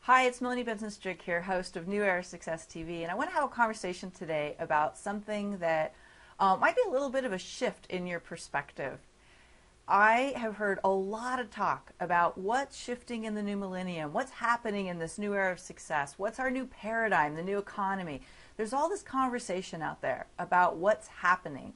Hi, it's Melanie Benson here, host of New Era Success TV, and I want to have a conversation today about something that might be a little bit of a shift in your perspective. I have heard a lot of talk about what's shifting in the new millennium, what's happening in this new era of success, what's our new paradigm, the new economy. There's all this conversation out there about what's happening,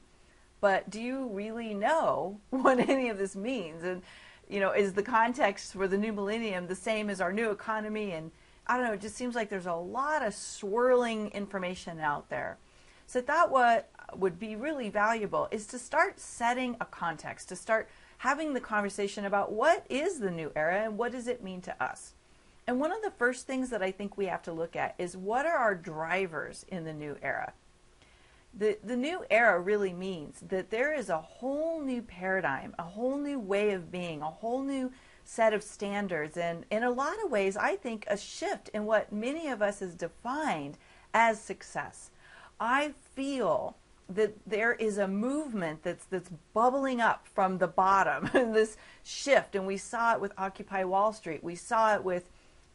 but do you really know what any of this means? And is the context for the new millennium the same as our new economy? And I don't know, it just seems like there's a lot of swirling information out there. So I thought what would be really valuable is to start setting a context, to start having the conversation about what is the new era and what does it mean to us. And one of the first things that I think we have to look at is what are our drivers in the new era? The new era really means that there is a whole new paradigm, a whole new way of being, a whole new set of standards, and in a lot of ways, I think a shift in what many of us has defined as success. I feel that there is a movement that's bubbling up from the bottom, this shift, and we saw it with Occupy Wall Street. We saw it with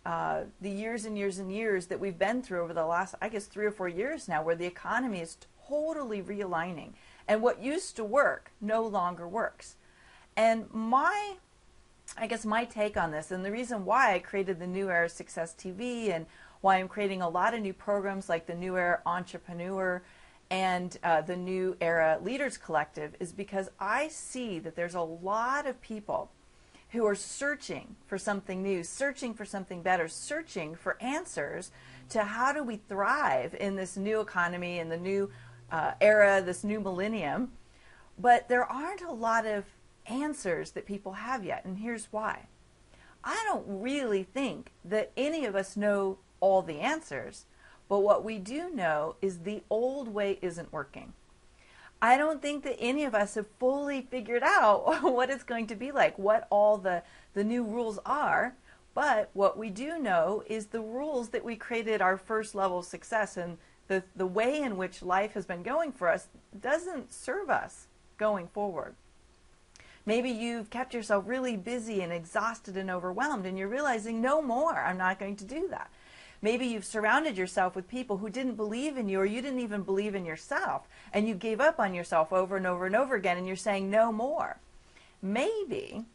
the years and years and years that we've been through over the last, I guess, 3 or 4 years now, where the economy is totally realigning, and what used to work no longer works. And my take on this, and the reason why I created the New Era Success TV, and why I'm creating a lot of new programs like the New Era Entrepreneur and the New Era Leaders Collective, is because I see that there's a lot of people who are searching for something new, searching for something better, searching for answers to how do we thrive in this new economy, in the new era, this new millennium. But there aren't a lot of answers that people have yet, and here's why. I don't really think that any of us know all the answers, but what we do know is the old way isn't working. I don't think that any of us have fully figured out what it's going to be like, what all the new rules are, but what we do know is the rules that we created our first level of success, and the way in which life has been going for us doesn't serve us going forward. Maybe you've kept yourself really busy and exhausted and overwhelmed, and you're realizing, no more, I'm not going to do that. Maybe you've surrounded yourself with people who didn't believe in you, or you didn't even believe in yourself, and you gave up on yourself over and over and over again, and you're saying no more. Maybe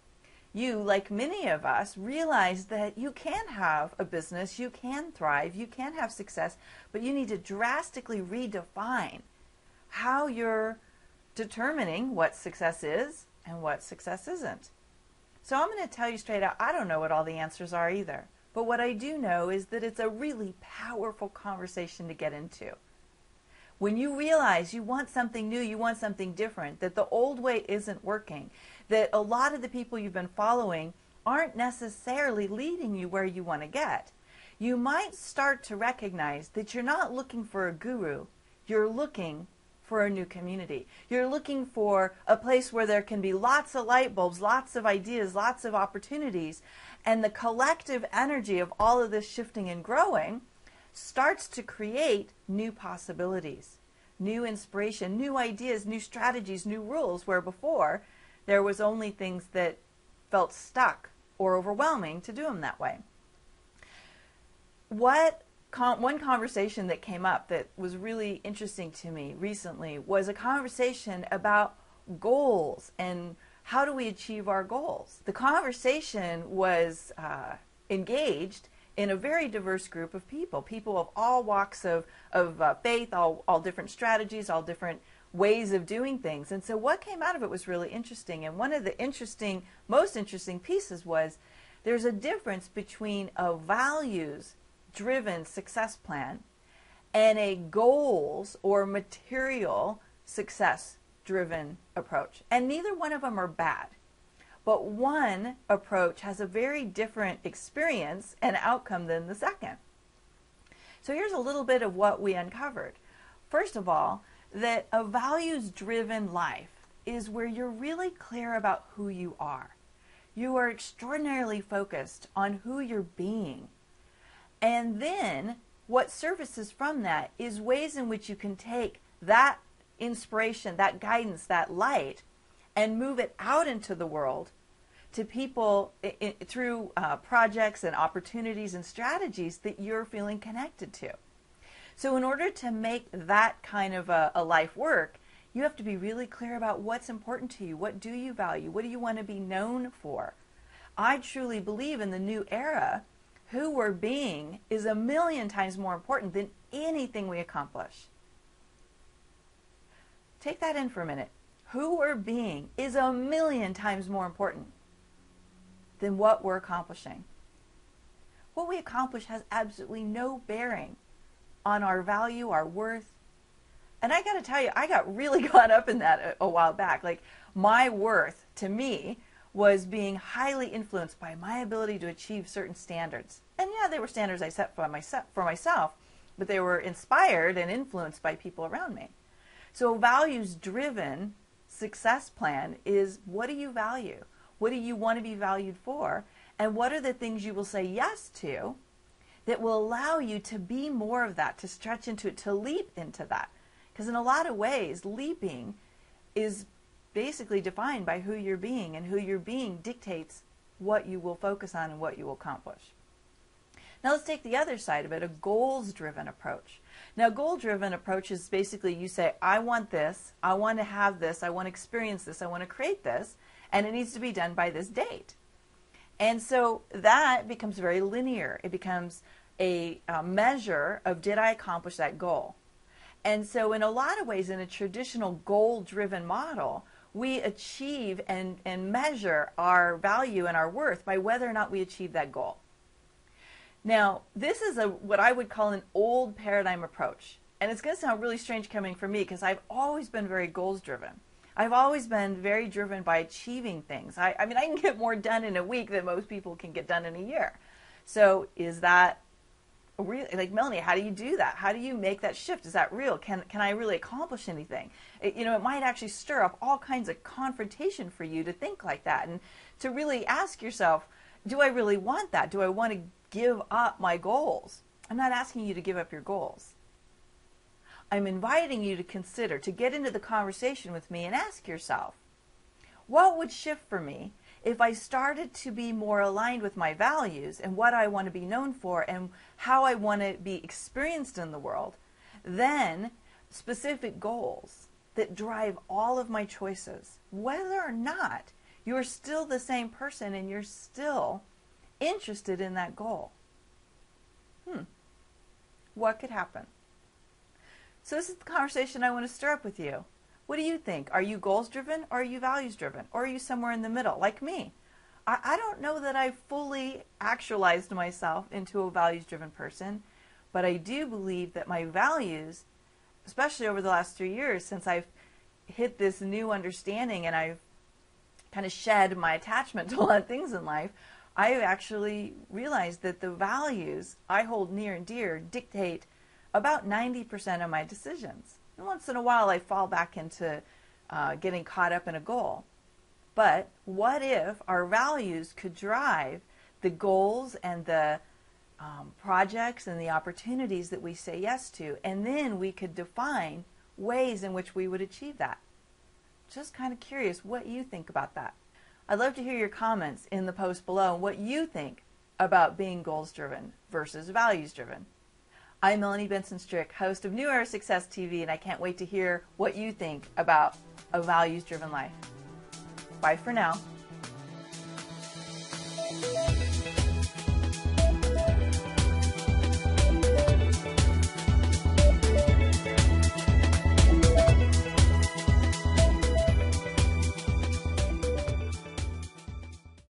you, like many of us, realize that you can have a business, you can thrive, you can have success, but you need to drastically redefine how you're determining what success is and what success isn't. So I'm going to tell you straight out, I don't know what all the answers are either. But what I do know is that it's a really powerful conversation to get into. When you realize you want something new, you want something different, that the old way isn't working, that a lot of the people you've been following aren't necessarily leading you where you want to get, you might start to recognize that you're not looking for a guru, you're looking for a new community. You're looking for a place where there can be lots of light bulbs, lots of ideas, lots of opportunities, and the collective energy of all of this shifting and growing starts to create new possibilities, new inspiration, new ideas, new strategies, new rules, where before there was only things that felt stuck or overwhelming to do them that way. One conversation that came up that was really interesting to me recently was a conversation about goals and how do we achieve our goals. The conversation was engaged in a very diverse group of people of all walks of faith, all different strategies, all different ways of doing things. And so what came out of it was really interesting. And one of the most interesting pieces was there's a difference between a values-driven success plan and a goals or material success-driven approach. And neither one of them are bad. but one approach has a very different experience and outcome than the second. So here's a little bit of what we uncovered. First of all, that a values-driven life is where you're really clear about who you are. You are extraordinarily focused on who you're being. And then what surfaces from that is ways in which you can take that inspiration, that guidance, that light, and move it out into the world to people through projects and opportunities and strategies that you're feeling connected to. So in order to make that kind of a life work, you have to be really clear about what's important to you. What do you value? What do you want to be known for? I truly believe in the new era, who we're being is 1,000,000 times more important than anything we accomplish. Take that in for a minute. Who we're being is 1,000,000 times more important than what we're accomplishing. What we accomplish has absolutely no bearing on our value, our worth. And I got to tell you, I got really caught up in that a while back. Like, my worth to me was being highly influenced by my ability to achieve certain standards. And yeah, they were standards I set for myself, but they were inspired and influenced by people around me. So a values-driven success plan is, what do you value? What do you want to be valued for? And what are the things you will say yes to that will allow you to be more of that, to stretch into it, to leap into that? Because in a lot of ways, leaping is basically defined by who you're being, and who you're being dictates what you will focus on and what you will accomplish. Now let's take the other side of it, a goals-driven approach. Now, goal-driven approach is basically you say, I want this, I want to have this, I want to experience this, I want to create this, and it needs to be done by this date. And so that becomes very linear. It becomes a measure of, did I accomplish that goal? And so in a lot of ways, in a traditional goal-driven model, we achieve and measure our value and our worth by whether or not we achieve that goal. Now, this is what I would call an old paradigm approach. And it's going to sound really strange coming from me, because I've always been very goals-driven. I've always been very driven by achieving things. I mean, I can get more done in a week than most people can get done in a year. So is that real? Like, Melanie, how do you do that? How do you make that shift? Is that real? Can I really accomplish anything? It might actually stir up all kinds of confrontation for you to think like that, and to really ask yourself, do I really want that? Do I want to give up my goals? I'm not asking you to give up your goals. I'm inviting you to consider, to get into the conversation with me and ask yourself, what would shift for me if I started to be more aligned with my values and what I want to be known for and how I want to be experienced in the world? Then specific goals that drive all of my choices, whether or not you're still the same person and you're still interested in that goal. What could happen? So this is the conversation I want to stir up with you. What do you think? Are you goals-driven, or are you values-driven? Or are you somewhere in the middle, like me? I don't know that I've fully actualized myself into a values-driven person, but I do believe that my values, especially over the last 3 years since I've hit this new understanding and I've kind of shed my attachment to a lot of things in life, I've actually realized that the values I hold near and dear dictate about 90% of my decisions. And once in a while I fall back into getting caught up in a goal. But what if our values could drive the goals and the projects and the opportunities that we say yes to, and then we could define ways in which we would achieve that? Just kind of curious what you think about that. I'd love to hear your comments in the post below and what you think about being goals-driven versus values-driven. I'm Melanie Benson, host of New Era Success TV, and I can't wait to hear what you think about a values-driven life. Bye for now.